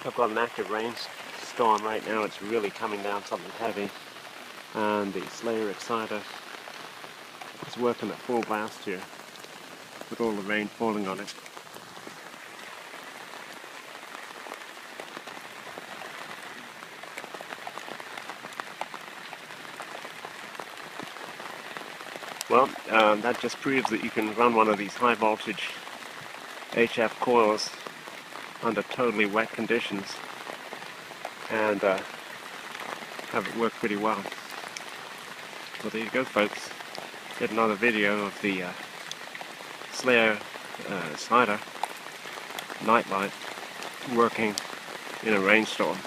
I've got an active rainstorm right now. It's really coming down something heavy, and the Slayer exciter is working at full blast here with all the rain falling on it. Well, that just proves that you can run one of these high voltage HF coils under totally wet conditions and have it work pretty well. Well, there you go, folks. Get another video of the Slayer exciter nightlight working in a rainstorm.